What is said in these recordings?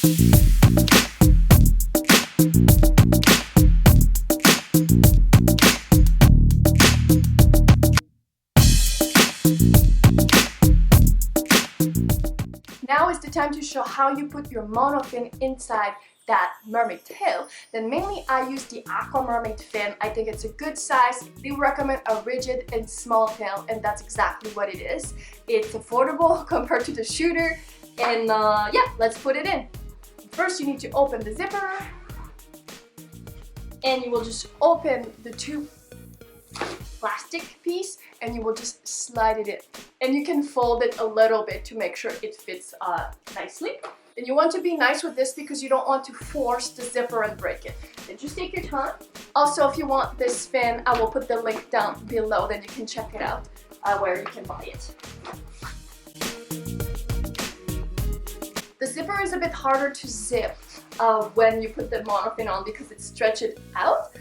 Now is the time to show how you put your monofin inside that mermaid tail. Then mainly I use the AquaMermaid fin. I think it's a good size. They recommend a rigid and small tail, and that's exactly what it is. It's affordable compared to the shooter, and yeah, let's put it in. First you need to open the zipper, and you will just open the two plastic piece and you will just slide it in, and you can fold it a little bit to make sure it fits nicely. And you want to be nice with this because you don't want to force the zipper and break it. Then just take your time. Also, if you want this fin, I will put the link down below, then you can check it out where you can buy it. The zipper is a bit harder to zip when you put the monofin on because it stretches out,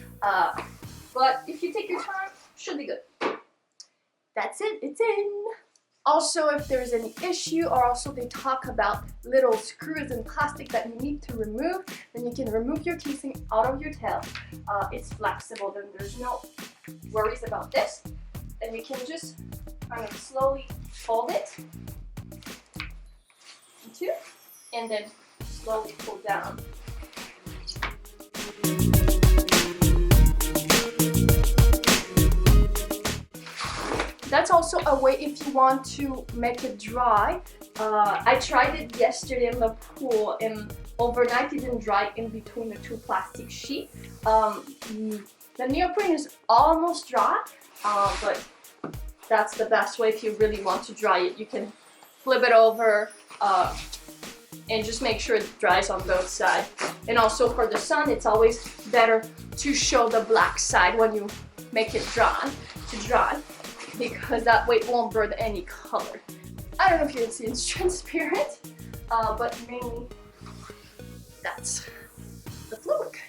but if you take your time, should be good. That's it, it's in. Also, if there's any issue, or also they talk about little screws and plastic that you need to remove, then you can remove your casing out of your tail. It's flexible, then there's no worries about this. And you can just kind of slowly fold it into, and then slowly pull down. That's also a way if you want to make it dry. I tried it yesterday in the pool, and overnight it didn't dry in between the two plastic sheets. The neoprene is almost dry, but that's the best way if you really want to dry it. You can flip it over and just make sure it dries on both sides. And also for the sun, it's always better to show the black side when you make it dry, because that way it won't burn any color. I don't know if you can see it's transparent, but mainly that's the fluke.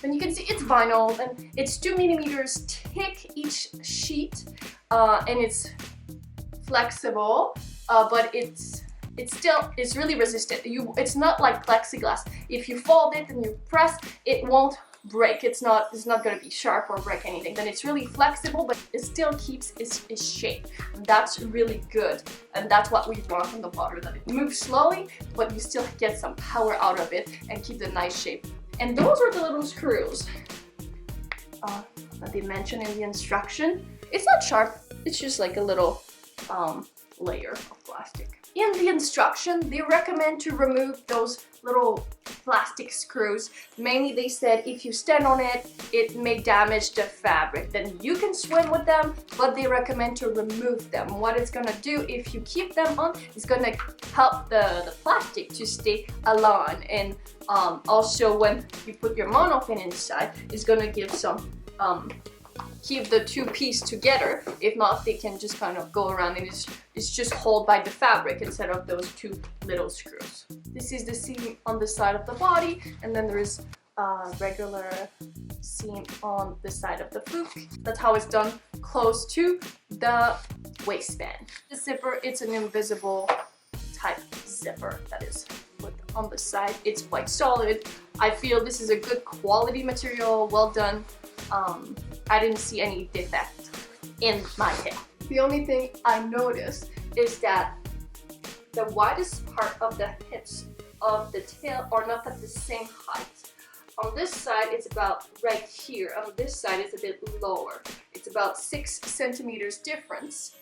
And you can see it's vinyl, and it's 2 millimeters thick each sheet, and it's flexible, but it's really resistant. It's not like plexiglass. If you fold it and you press, it won't break. It's not going to be sharp or break anything. Then it's really flexible, but it still keeps its shape. And that's really good, and that's what we want in the water, that it moves slowly but you still get some power out of it and keep the nice shape. And those are the little screws that they mention in the instruction. It's not sharp, it's just like a little layer of plastic. In the instruction, they recommend to remove those little plastic screws. Mainly they said if you stand on it, it may damage the fabric. Then you can swim with them, but they recommend to remove them. What it's gonna do if you keep them on, it's gonna help the plastic to stay aligned. And also when you put your monofin inside, it's gonna give some keep the two pieces together. If not, they can just kind of go around, and it's just held by the fabric instead of those two little screws. This is the seam on the side of the body, and then there is a regular seam on the side of the fluke. That's how it's done close to the waistband. The zipper, it's an invisible type zipper that is put on the side. It's quite solid. I feel this is a good quality material, well done. I didn't see any defect in my tail. The only thing I noticed is that the widest part of the hips of the tail are not at the same height. On this side it's about right here, on this side it's a bit lower. It's about 6 centimeters difference.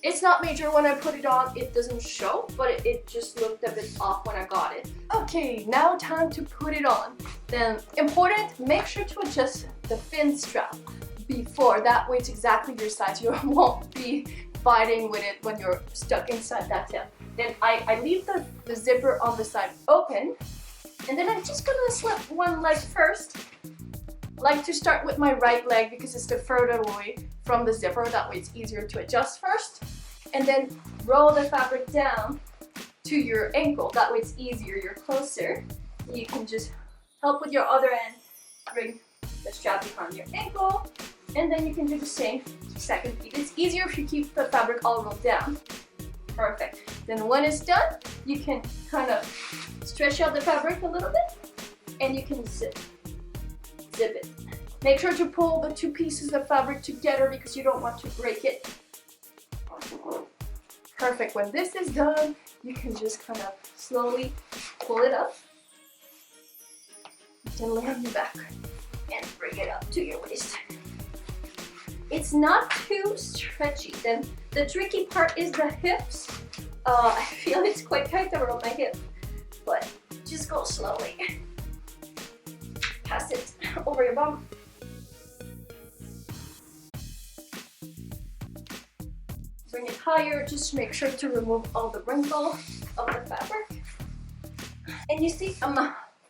It's not major. When I put it on, it doesn't show, but it just looked a bit off when I got it. Okay, now time to put it on. Then important, make sure to adjust the fin strap before. That way it's exactly your size. You won't be fighting with it when you're stuck inside that tail. Then I leave the zipper on the side open, and then I'm just gonna slip one leg first. I like to start with my right leg because it's the further away from the zipper. That way it's easier to adjust first. And then roll the fabric down to your ankle. That way it's easier, you're closer. You can just help with your other end, bring the strap behind your ankle, and then you can do the same second feet. It's easier if you keep the fabric all rolled down. Perfect. Then when it's done, you can kind of stretch out the fabric a little bit and you can zip it. Make sure to pull the two pieces of fabric together because you don't want to break it. Perfect. When this is done, you can just kind of slowly pull it up. You can lay on your back and bring it up to your waist. It's not too stretchy. Then the tricky part is the hips. I feel it's quite tight around my hip, but just go slowly. Pass it over your bum. Bring it higher, just make sure to remove all the wrinkle of the fabric. And you see, I'm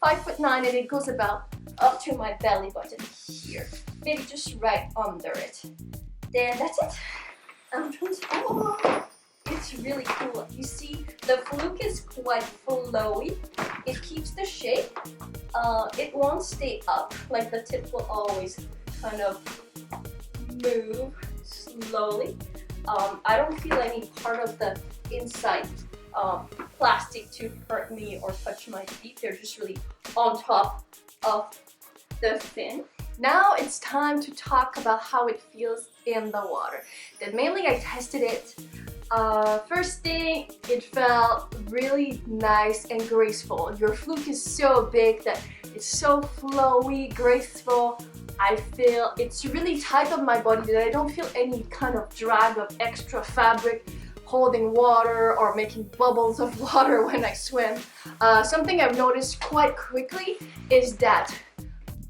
5'9" and it goes about up to my belly button here. Maybe just right under it. Then that's it. Oh, it's really cool. You see, the fluke is quite flowy. It keeps the shape. It won't stay up, like the tip will always kind of move slowly. I don't feel any part of the inside plastic to hurt me or touch my feet. They're just really on top of the fin. Now it's time to talk about how it feels in the water. Then mainly I tested it. First thing, it felt really nice and graceful. Your fluke is so big that it's so flowy, graceful. I feel it's really tight on my body that I don't feel any kind of drag of extra fabric holding water or making bubbles of water when I swim. Something I've noticed quite quickly is that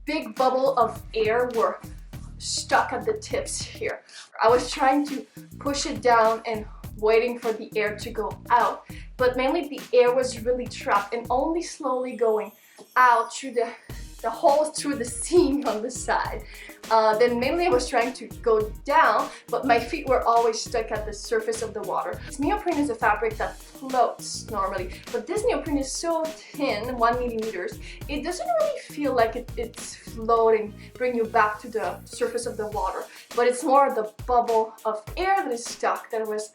big bubble of air were stuck at the tips here. I was trying to push it down and waiting for the air to go out, but mainly the air was really trapped and only slowly going out through the holes through the seam on the side. Then mainly I was trying to go down, but my feet were always stuck at the surface of the water. This neoprene is a fabric that floats normally, but this neoprene is so thin, 1 millimeter, it doesn't really feel like it's floating, bring you back to the surface of the water, but it's more the bubble of air that is stuck that was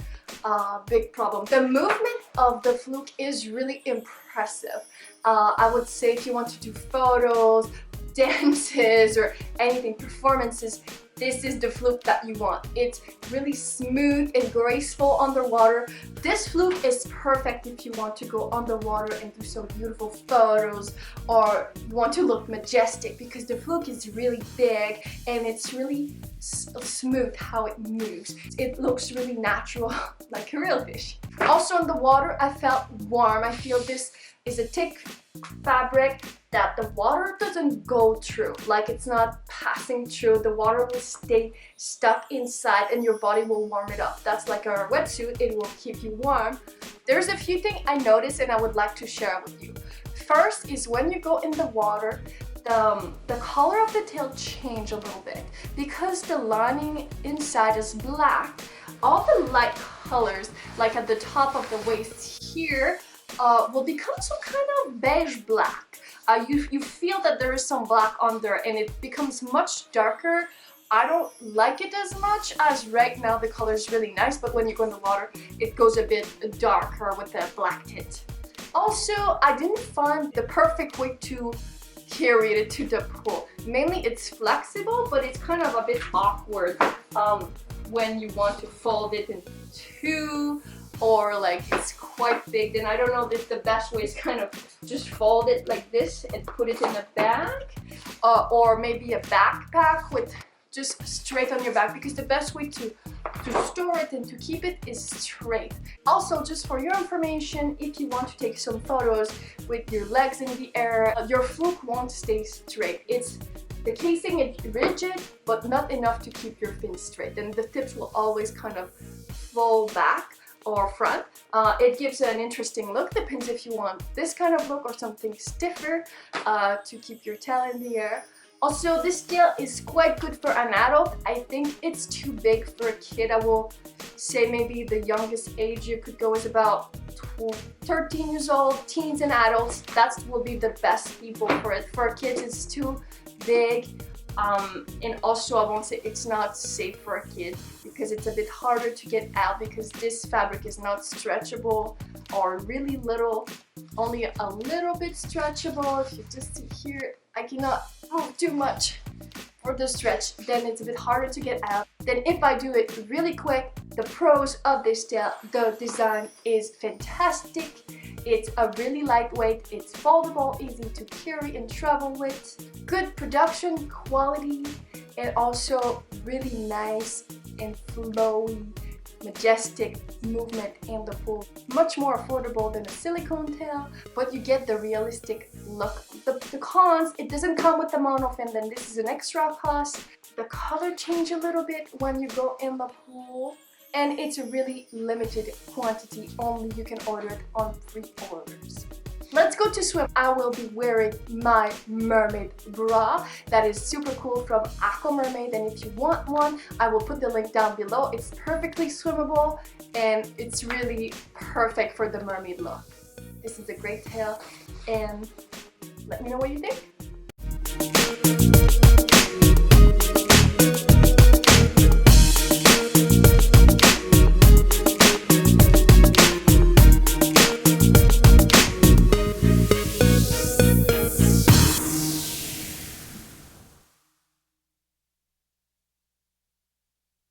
a big problem. The movement of the fluke is really impressive. I would say if you want to do photos, dances, or anything, performances, this is the fluke that you want. It's really smooth and graceful underwater. This fluke is perfect if you want to go underwater and do some beautiful photos or you want to look majestic, because the fluke is really big and it's really smooth how it moves. It looks really natural, like a real fish. Also in the water, I felt warm. I feel this is a thick fabric that the water doesn't go through, like it's not passing through. The water will stay stuck inside and your body will warm it up. That's like a wetsuit, it will keep you warm. There's a few things I noticed and I would like to share with you. First is when you go in the water, the color of the tail change a little bit. Because the lining inside is black, all the light colors, like at the top of the waist here, will become some kind of beige black. You feel that there is some black under and it becomes much darker. I don't like it as much as right now. The color is really nice, but when you go in the water, it goes a bit darker with a black tint. Also, I didn't find the perfect way to carry it to the pool. Mainly it's flexible, but it's kind of a bit awkward when you want to fold it in two, or like it's quite big. Then I don't know if the best way is kind of just fold it like this and put it in a bag, or maybe a backpack with just straight on your back, because the best way to store it and to keep it is straight. Also, just for your information, if you want to take some photos with your legs in the air, your fluke won't stay straight. The casing is rigid, but not enough to keep your fin straight, and the tips will always kind of fall back or front. It gives an interesting look. Depends if you want this kind of look or something stiffer to keep your tail in the air. Also, this tail is quite good for an adult. I think it's too big for a kid. I will say maybe the youngest age you could go is about 13 years old. Teens and adults, that will be the best people for it. For kids, it's too big. And also I won't say it's not safe for a kid because it's a bit harder to get out because this fabric is not stretchable or really little, only a little bit stretchable. If you just see here, I cannot move too much for the stretch, then it's a bit harder to get out. Then if I do it really quick, the pros of this tail, the design is fantastic. It's a really lightweight, it's foldable, easy to carry and travel with, good production quality, and also really nice and flowy, majestic movement in the pool. Much more affordable than a silicone tail, but you get the realistic look. The cons, it doesn't come with the monofin, then this is an extra cost. The color change a little bit when you go in the pool. And it's a really limited quantity, only you can order it on pre-orders. Let's go to swim. I will be wearing my mermaid bra that is super cool from AquaMermaid, and if you want one, I will put the link down below. It's perfectly swimmable and it's really perfect for the mermaid look. This is a great tail and let me know what you think.